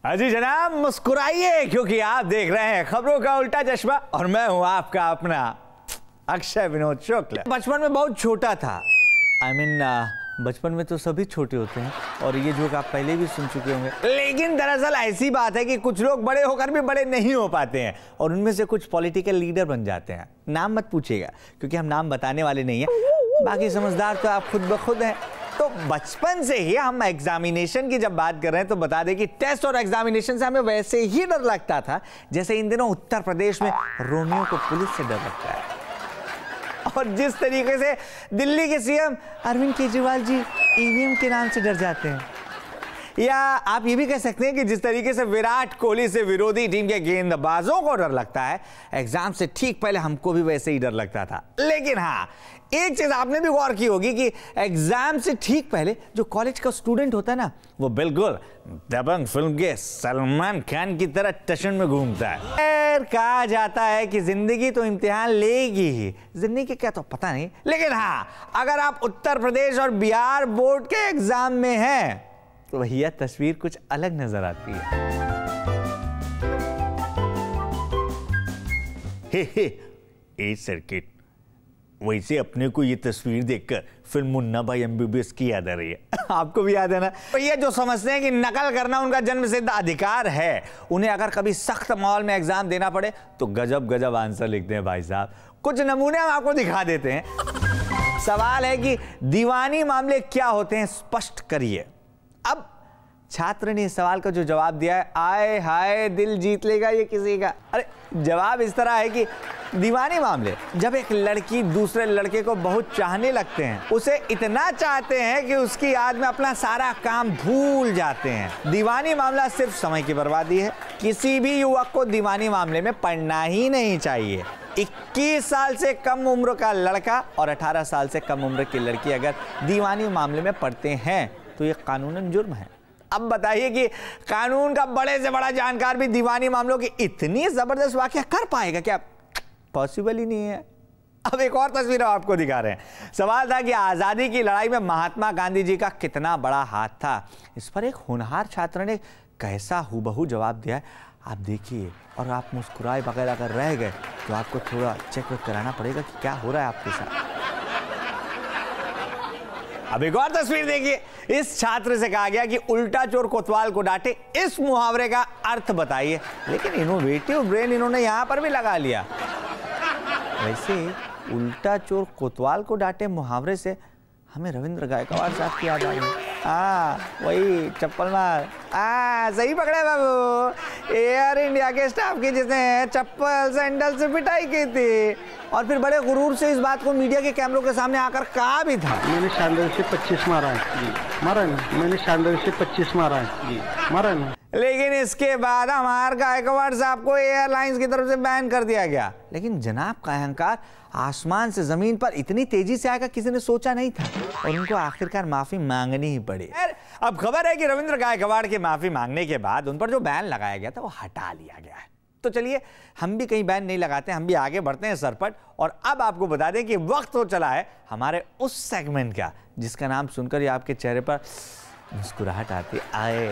अजी जनाब मुस्कुराइए क्योंकि आप देख रहे हैं खबरों का उल्टा चश्मा और मैं हूं आपका अपना अक्षय विनोद शुक्ल। बचपन में बहुत छोटा था। बचपन में तो सभी छोटे होते हैं और ये जोक आप पहले भी सुन चुके होंगे, लेकिन दरअसल ऐसी बात है कि कुछ लोग बड़े होकर भी बड़े नहीं हो पाते हैं और उनमें से कुछ पॉलिटिकल लीडर बन जाते हैं। नाम मत पूछिएगा क्योंकि हम नाम बताने वाले नहीं हैं, बाकी समझदार तो आप खुद ब खुद हैं। तो बचपन से ही हम एग्जामिनेशन की जब बात कर रहे हैं तो बता दें कि टेस्ट और एग्जामिनेशन से हमें वैसे ही डर लगता था जैसे इन दिनों उत्तर प्रदेश में रोमियो को पुलिस से डर लगता है। और जिस तरीके से दिल्ली के सीएम अरविंद केजरीवाल जी ईवीएम के नाम से डर जाते हैं, या आप ये भी कह सकते हैं कि जिस तरीके से विराट कोहली से विरोधी टीम के गेंदबाजों को डर लगता है, एग्जाम से ठीक पहले हमको भी वैसे ही डर लगता था। लेकिन हाँ, एक चीज आपने भी गौर की होगी कि एग्जाम से ठीक पहले जो कॉलेज का स्टूडेंट होता है ना, वो बिल्कुल दबंग फिल्म के सलमान खान की तरह टशन में घूमता है। कहा जाता है कि जिंदगी तो इम्तिहान लेगी ही, जिंदगी के क्या तो पता नहीं, लेकिन हाँ, अगर आप उत्तर प्रदेश और बिहार बोर्ड के एग्जाम में हैं तो भैया तस्वीर कुछ अलग नजर आती है। ए सर्किट, वैसे अपने को ये तस्वीर देखकर फिल्म मुन्ना भाई एमबीबीएस की याद आ रही है। आपको भी याद है ना? तो ये जो समझते हैं कि नकल करना उनका जन्मसिद्ध अधिकार है, उन्हें अगर कभी सख्त माहौल में एग्जाम देना पड़े तो गजब गजब आंसर लिखते हैं भाई साहब। कुछ नमूने हम आपको दिखा देते हैं। सवाल है कि दीवानी मामले क्या होते हैं, स्पष्ट करिए। अब छात्र ने इस सवाल का जो जवाब दिया है, आए हाय दिल जीत लेगा ये किसी का। अरे जवाब इस तरह है कि दीवानी मामले जब एक लड़की दूसरे लड़के को बहुत चाहने लगते हैं, उसे इतना चाहते हैं कि उसकी याद में अपना सारा काम भूल जाते हैं। दीवानी मामला सिर्फ समय की बर्बादी है। किसी भी युवक को दीवानी मामले में पड़ना ही नहीं चाहिए। 21 साल से कम उम्र का लड़का और 18 साल से कम उम्र की लड़की अगर दीवानी मामले में पड़ते हैं तो ये कानूनन जुर्म है। अब बताइए कि कानून का बड़े से बड़ा जानकार भी दीवानी मामलों की इतनी जबरदस्त वाकया कर पाएगा क्या? पॉसिबल ही नहीं है। अब एक और तस्वीर आपको दिखा रहे हैं। सवाल था कि आजादी की लड़ाई में महात्मा गांधी जी का कितना बड़ा हाथ था। इस पर एक होनहार छात्र ने कैसा हूबहू जवाब दिया है, आप देखिए। और आप मुस्कुराए बगैर अगर रह गए तो आपको थोड़ा चेक कराना पड़ेगा कि क्या हो रहा है आपके साथ। अब एक और तस्वीर देखिए। इस छात्र से कहा गया कि उल्टा चोर कोतवाल को डांटे, इस मुहावरे का अर्थ बताइए। लेकिन इनोवेटिव ब्रेन इन्होंने यहां पर भी लगा लिया। वैसे उल्टा चोर कोतवाल को डांटे मुहावरे से हमें रविंद्र गायकवाड़ साहब की याद आ गई। वही चप्पल मार। सही पकड़े बाबू। एयर इंडिया के स्टाफ की जिसने चप्पल सैंडल से पिटाई की थी और फिर बड़े गुरूर से इस बात को मीडिया के कैमरों के सामने आकर कहा भी था, मैंने सैंडल से 25 मारा है जी, मारा है। मैंने सैंडल से 25 मारा है जी, मारा है। लेकिन इसके बाद हमारे गायकवाड़ साहब को एयरलाइंस की तरफ से बैन कर दिया गया। लेकिन जनाब का अहंकार आसमान से जमीन पर इतनी तेजी से आएगा किसी ने सोचा नहीं था और उनको आखिरकार माफी मांगनी ही पड़ी। अब खबर है कि रविंद्र गायकवाड़ के माफी मांगने के बाद उन पर जो बैन लगाया गया था वो हटा लिया गया है। तो चलिए हम भी कहीं बैन नहीं लगाते, हम भी आगे बढ़ते हैं सरपट। और अब आपको बता दें कि वक्त हो चला है हमारे उस सेगमेंट का जिसका नाम सुनकर ही आपके चेहरे पर मुस्कुराहट आती आए।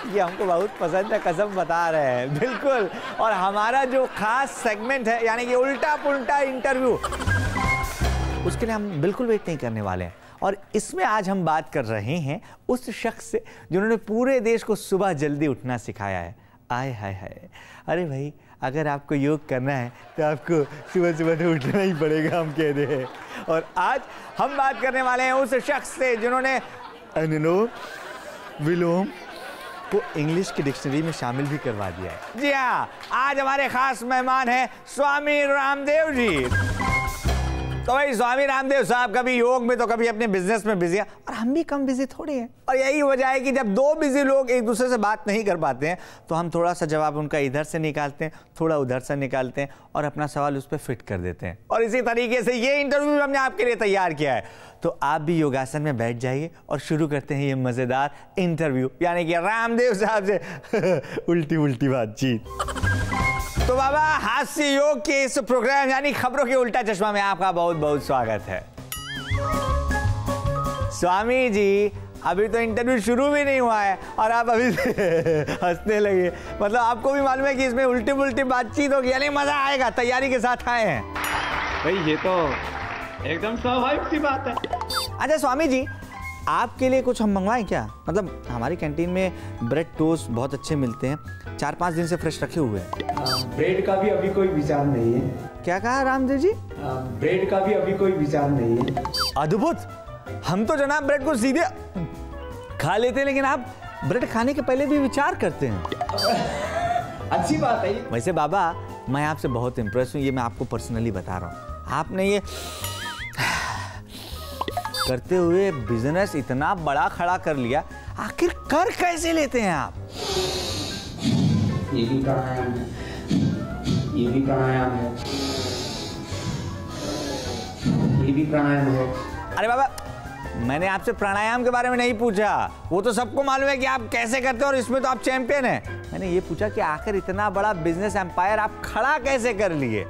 ये हमको बहुत पसंद है, कसम बता रहे हैं। बिल्कुल। और हमारा जो खास सेगमेंट है यानी कि उल्टा पुल्टा इंटरव्यू, उसके लिए हम बिल्कुल वेट नहीं करने वाले हैं। और इसमें आज हम बात कर रहे हैं उस शख्स से जिन्होंने पूरे देश को सुबह जल्दी उठना सिखाया है। आय हाय हाय। अरे भाई, अगर आपको योग करना है तो आपको सुबह सुबह तो उठना ही पड़ेगा, हम कहते हैं। और आज हम बात करने वाले हैं उस शख्स से जिन्होंने अनुलोम विलोम को इंग्लिश की डिक्शनरी में शामिल भी करवा दिया है। जी हाँ, आज हमारे खास मेहमान हैं स्वामी रामदेव जी। तो भाई स्वामी रामदेव साहब कभी योग में तो कभी अपने बिजनेस में बिजी हैं और हम भी कम बिजी थोड़े हैं। और यही वजह है कि जब दो बिजी लोग एक दूसरे से बात नहीं कर पाते हैं तो हम थोड़ा सा जवाब उनका इधर से निकालते हैं, थोड़ा उधर से निकालते हैं और अपना सवाल उस पर फिट कर देते हैं। और इसी तरीके से ये इंटरव्यू भी हमने आपके लिए तैयार किया है। तो आप भी योगासन में बैठ जाइए और शुरू करते हैं ये मजेदार इंटरव्यू, यानी कि रामदेव साहब से उल्टी उल्टी बातचीत। तो बाबा, हास्य योग के इस प्रोग्राम यानी खबरों के उल्टा चश्मा में आपका बहुत बहुत स्वागत है। स्वामी जी, अभी तो इंटरव्यू शुरू भी नहीं हुआ है और आप अभी हंसने लगे। मतलब आपको भी मालूम है कि इसमें उल्टी पुल्टी बातचीत होगी, यानी मजा आएगा। तैयारी के साथ आए हैं भाई, ये तो एकदम स्वाभाविक सी बात है। अच्छा स्वामी जी, आपके लिए कुछ हम मंगवाएं क्या? मतलब हमारी कैंटीन में ब्रेड टोस्ट बहुत अच्छे मिलते हैं, 4-5 दिन से फ्रेश रखे हुए हैं। ब्रेड का भी अभी कोई विचार नहीं है। क्या कहा रामदेव जी? ब्रेड का भी अभी कोई विचार नहीं है। अद्भुत। हम तो जनाब ब्रेड को सीधे खा लेते हैं, लेकिन आप ब्रेड खाने के पहले भी विचार करते हैं। अच्छी बात है। वैसे बाबा, मैं आपसे बहुत इम्प्रेस हूँ, ये मैं आपको पर्सनली बता रहा हूँ। आपने ये करते हुए बिजनेस इतना बड़ा खड़ा कर लिया, आखिर कर कैसे लेते हैं आप? ये भी प्राणायाम है, ये भी प्राणायाम है, ये भी प्राणायाम है। अरे बाबा, मैंने आपसे प्राणायाम के बारे में नहीं पूछा, वो तो सबको मालूम है कि आप कैसे करते हो और इसमें तो आप चैंपियन हैं। मैंने ये पूछा कि आखिर इतना बड़ा बिजनेस एम्पायर आप खड़ा कैसे कर लिए?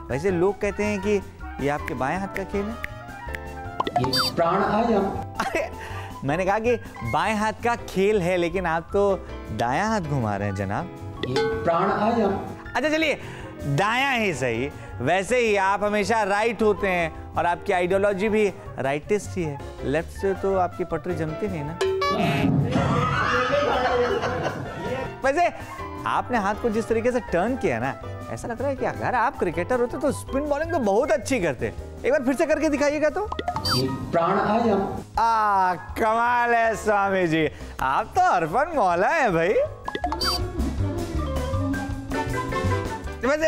वैसे लोग कहते हैं कि ये आपके बाएं हाथ का खेल है। ये प्राणायाम। अरे मैंने कहा कि बाएं हाथ का खेल है, लेकिन आप तो दायां हाथ घुमा रहे हैं जनाब। ये प्राणायाम। अच्छा चलिए, दायां ही सही। वैसे ही आप हमेशा राइट होते हैं और आपकी आइडियोलॉजी भी राइटिस्ट ही है। लेफ्ट से तो आपकी पटरी जमती नहीं ना। वैसे आपने हाथ को जिस तरीके से टर्न किया ना, ऐसा लग रहा है कि अगर आप क्रिकेटर होते तो स्पिन बॉलिंग तो बहुत अच्छी करते। एक बार फिर से करके दिखाइएगा तो। ये प्राणायाम। कमाल है स्वामी जी, आप तो हरफन मौला है भाई।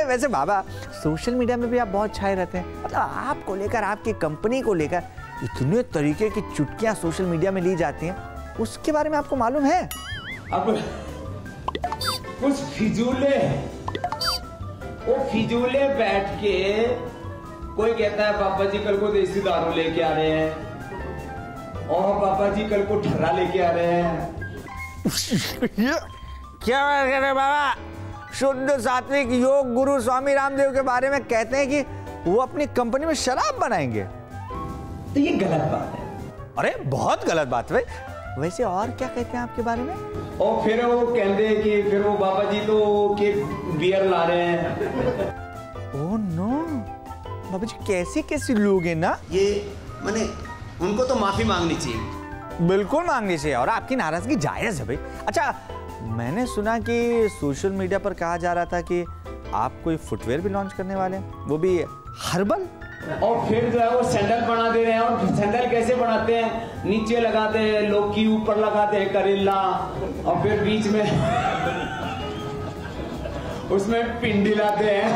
वैसे बाबा, सोशल मीडिया में भी आप बहुत छाए रहते हैं। मतलब आपको लेकर, आपकी कंपनी को लेकर इतने तरीके की चुटकियां सोशल मीडिया में ली जाती हैं, उसके बारे में आपको मालूम है? अब कुछ फिजूले, वो फिजूले बैठ के, कोई कहता है पापा जी कल को देसी दारू लेके आ रहे हैं, और पापा जी कल को ठर्रा लेके आ रहे हैं। क्या बात कर रहे बाबा? शुद्ध सात्विक योग गुरु स्वामी रामदेव के बारे में कहते हैं कि वो अपनी कंपनी में शराब बनाएंगे। तो ये गलत बात है। अरे बहुत गलत बात है। वैसे और क्या कहते हैं आपके बारे में? और फिर वो कहते हैं कि फिर वो बाबा जी तो के बियर ला रहे हैं। ओह नो, बाबा जी कैसे कैसे लोग हैं ना ये, मैंने उनको तो माफी मांगनी चाहिए। बिल्कुल मांगनी चाहिए, और आपकी नाराजगी जायज है भाई। अच्छा, मैंने सुना कि सोशल मीडिया पर कहा जा रहा था कि आप कोई फुटवेयर भी लॉन्च करने वाले हैं, वो भी हर्बल। और फिर जो है वो सैंडल बना दे रहे हैं। और सैंडल कैसे बनाते हैं? नीचे लगाते हैं लौकी, ऊपर लगाते हैं करेला, और फिर बीच में उसमें पिंडी लाते हैं,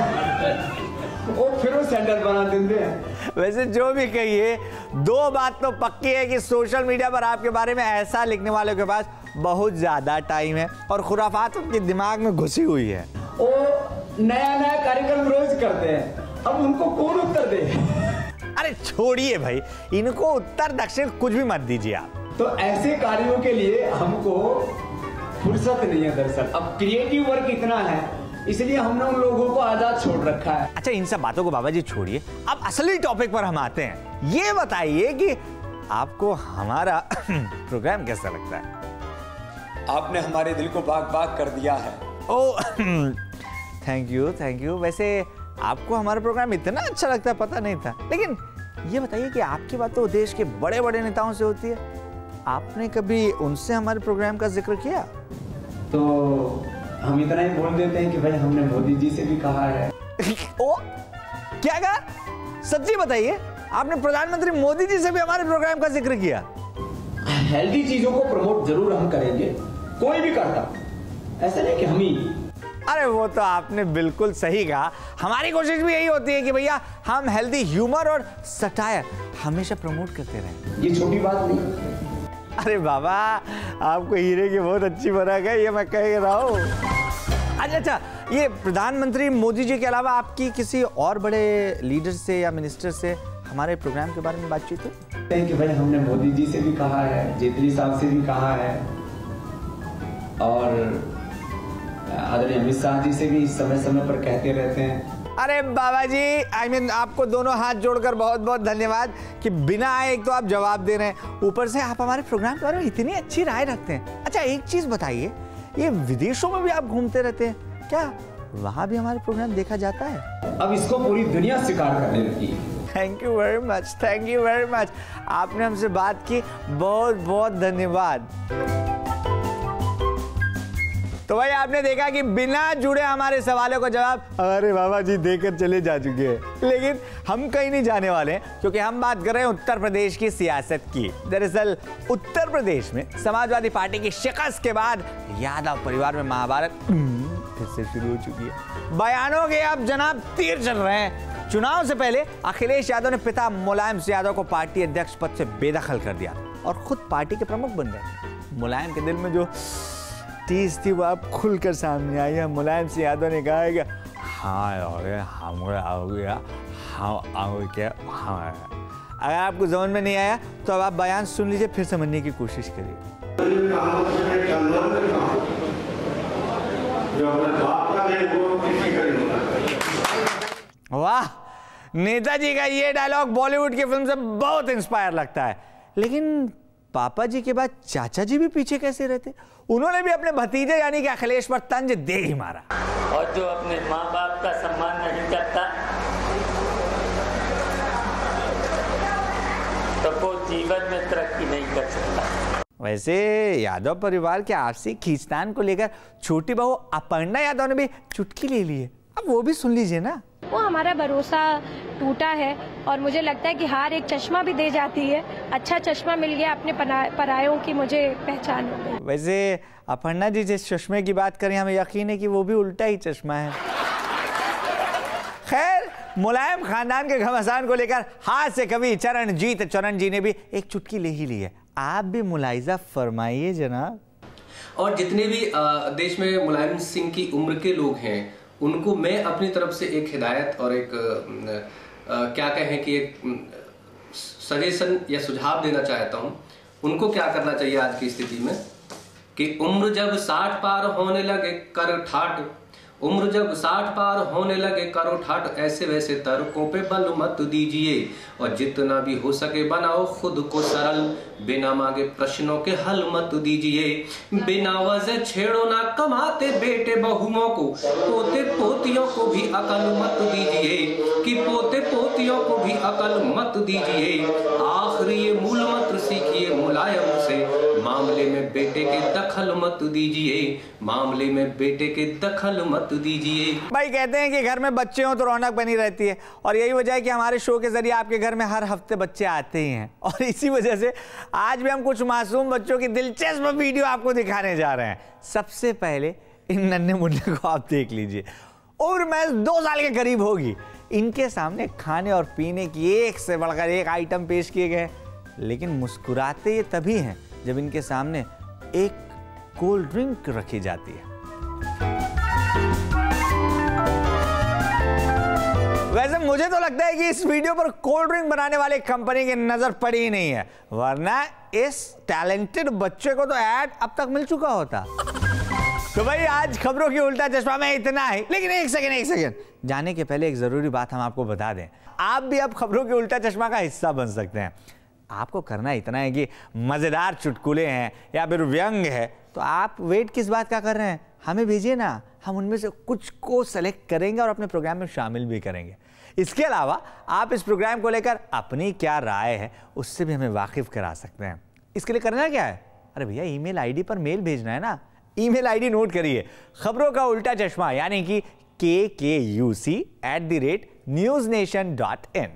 और फिर वो सैंडल बना देते हैं। वैसे जो भी कहिए, दो बात तो पक्की है कि सोशल मीडिया पर आपके बारे में ऐसा लिखने वालों के पास बहुत ज्यादा टाइम है और खुराफात उनके दिमाग में घुसी हुई है। वो नया नया कार्यक्रम रोज करते हैं, अब उनको कौन उत्तर दे? अरे छोड़िए भाई, इनको उत्तर दक्षिण कुछ भी मत दीजिए आप। तो ऐसे कार्यों के लिए हमको फुर्सत नहीं है दरअसल। अब क्रिएटिव वर्क इतना है, इसलिए हमने उन लोगों को आजाद छोड़ रखा है। अच्छा, इन सब बातों को बाबा जी छोड़िए, अब असली टॉपिक पर हम आते हैं। ये बताइए कि आपको हमारा प्रोग्राम कैसा लगता है? आपने हमारे दिल को बाग बाग कर दिया है। Oh thank you. वैसे आपको हमारा प्रोग्राम इतना अच्छा लगता है, पता नहीं था। लेकिन ये बताइए कि आपकी बात तो देश के बड़े बड़े नेताओं से होती है, आपने कभी उनसे हमारे प्रोग्राम का जिक्र किया? तो हम इतना ही बोल देते हैं कि भाई हमने मोदी जी से भी कहा है। ओ, क्या कहा? सच्ची बताइए, आपने प्रधानमंत्री मोदी जी से भी हमारे प्रोग्राम का जिक्र किया? हेल्दी चीजों को प्रमोट जरूर हम करेंगे, कोई भी करता, ऐसा नहीं कि हम ही। अरे वो तो आपने बिल्कुल सही कहा। हमारी कोशिश भी यही होती है कि भैया हम हेल्दी ह्यूमर और सटायर हमेशा प्रमोट करते रहें। ये छोटी बात नहीं। अरे बाबा, आपको हीरे की बहुत अच्छी बनक है, ये मैं कह रहा हूँ। अच्छा, ये प्रधानमंत्री मोदी जी के अलावा आपकी किसी और बड़े लीडर से या मिनिस्टर से हमारे प्रोग्राम के बारे में बातचीत हुई? कि भाई हमने मोदी जी से भी कहा है, जेटली साहब से भी कहा है, और आदरणीय अमित शाह जी से भी समय समय पर कहते रहते हैं। अरे बाबा जी, आपको दोनों हाथ जोड़कर बहुत बहुत धन्यवाद कि बिना आए एक तो आप जवाब दे रहे हैं, ऊपर से आप हमारे प्रोग्राम के बारे में इतनी अच्छी राय रखते हैं। अच्छा एक चीज बताइए, ये विदेशों में भी आप घूमते रहते हैं क्या? वहां भी हमारे प्रोग्राम देखा जाता है? अब इसको पूरी दुनिया स्वीकार करने लगी है। Thank you very much, thank you very much. आपने हमसे बात की, बहुत बहुत धन्यवाद। तो भाई आपने देखा कि बिना जुड़े हमारे सवालों का जवाब अरे बाबा जी देकर चले जा चुके हैं, लेकिन हम कहीं नहीं जाने वाले हैं क्योंकि हम बात कर रहे हैं उत्तर प्रदेश की सियासत की। दरअसल उत्तर प्रदेश में समाजवादी पार्टी की शिकस्त के बाद यादव परिवार में महाभारत फिर से शुरू हो चुकी है। बयानों के अब जनाब तीर चल रहे हैं। चुनाव से पहले अखिलेश यादव ने पिता मुलायम सिंह यादव को पार्टी अध्यक्ष पद से बेदखल कर दिया और खुद पार्टी के प्रमुख बन गए। मुलायम के दिल में जो टीस थी वो अब खुलकर सामने आई है। मुलायम सिंह यादव ने कहा है कि हाँ अगर आपको समझ में नहीं आया तो अब आप बयान सुन लीजिए, फिर समझने की कोशिश करिए। वाह, नेताजी का ये डायलॉग बॉलीवुड की फिल्म से बहुत इंस्पायर लगता है। लेकिन पापा जी के बाद चाचा जी भी पीछे कैसे रहते? उन्होंने भी अपने भतीजे यानी कि अखिलेश पर तंज दे ही मारा। और जो अपने माँ बाप का सम्मान नहीं करता तो वो जीवन में तरक्की नहीं कर सकता। वैसे यादव परिवार के आपसी खींचतान को लेकर छोटी बहू अपर्णा यादव ने भी चुटकी ले ली है। अब वो भी सुन लीजिए ना। वो हमारा भरोसा टूटा है और मुझे लगता है कि हार एक चश्मा भी दे जाती है। अच्छा चश्मा मिल गया, अपने परायों की मुझे पहचान हो गई। वैसे अपर्णा जी जिस चश्मे की बात करें, हमें यकीन है कि वो भी उल्टा ही चश्मा है। खैर, मुलायम खानदान के घमासान को लेकर हाथ से कभी चरणजीत जी ने भी एक चुटकी ले ही ली है। आप भी मुलाहिजा फरमाइए जनाब। और जितने भी देश में मुलायम सिंह की उम्र के लोग हैं उनको मैं अपनी तरफ से एक हिदायत और एक क्या कहें कि एक सजेशन या सुझाव देना चाहता हूं। उनको क्या करना चाहिए आज की स्थिति में कि उम्र जब 60 पार होने लगे कर ठाट, उम्र जब 60 पार होने लगे करो ठाट, ऐसे वैसे तर्कों पे बल मत दीजिए और जितना भी हो सके बनाओ खुद को सरल, बिना मांगे प्रश्नों के हल मत दीजिए, बिना वजह छेड़ो ना कमाते बेटे बहुओं को, पोते पोतियों को भी अकल मत दीजिए कि पोते पोतियों को भी अकल मत दीजिए, आखिरी ये मूल मंत्र सीखिए मुलायम से, मामले में बेटे के दखल मत दीजिए, मामले में बेटे के दखल मत दीजिए। भाई कहते हैं कि घर में बच्चे हो तो रौनक बनी रहती है और यही वजह है कि हमारे शो के जरिए आपके घर में हर हफ्ते बच्चे आते ही हैं और इसी वजह से आज भी हम कुछ मासूम बच्चों की दिलचस्प वीडियो आपको दिखाने जा रहे हैं। सबसे पहले इन नन्हे मुन्ने को आप देख लीजिए। उम्र महज 2 साल के करीब होगी। इनके सामने खाने और पीने की एक से बढ़कर एक आइटम पेश किए गए, लेकिन मुस्कुराते ये तभी हैं जब इनके सामने एक कोल्ड ड्रिंक रखी जाती है। वैसे मुझे तो लगता है कि इस वीडियो पर कोल्ड ड्रिंक बनाने वाले कंपनी की नजर पड़ी ही नहीं है, वरना इस टैलेंटेड बच्चे को तो ऐड अब तक मिल चुका होता। तो भाई आज खबरों की उल्टा चश्मा में इतना ही, लेकिन एक सेकंड जाने के पहले एक जरूरी बात हम आपको बता दें। आप भी अब खबरों की उल्टा चश्मा का हिस्सा बन सकते हैं। आपको करना इतना है कि मजेदार चुटकुले हैं या फिर व्यंग है तो आप वेट किस बात का कर रहे हैं, हमें भेजिए ना, हम उनमें से कुछ को सेलेक्ट करेंगे और अपने प्रोग्राम में शामिल भी करेंगे। इसके अलावा आप इस प्रोग्राम को लेकर अपनी क्या राय है उससे भी हमें वाकिफ करा सकते हैं। इसके लिए करना क्या है, अरे भैया ईमेल आईडी पर मेल भेजना है ना। ईमेल आईडी नोट करिए, खबरों का उल्टा चश्मा यानी कि KKUC@newsnation.in।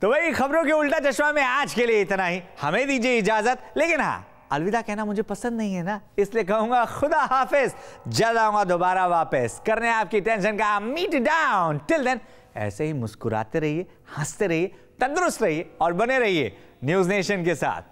तो भाई खबरों के उल्टा चश्मा में आज के लिए इतना ही, हमें दीजिए इजाजत। लेकिन हाँ, अलविदा कहना मुझे पसंद नहीं है ना, इसलिए कहूंगा खुदा हाफिज। जल्द आऊंगा दोबारा वापस करने आपकी टेंशन का मीट डाउन। टिल देन ऐसे ही मुस्कुराते रहिए, हंसते रहिए, तंदुरुस्त रहिए और बने रहिए न्यूज़ नेशन के साथ।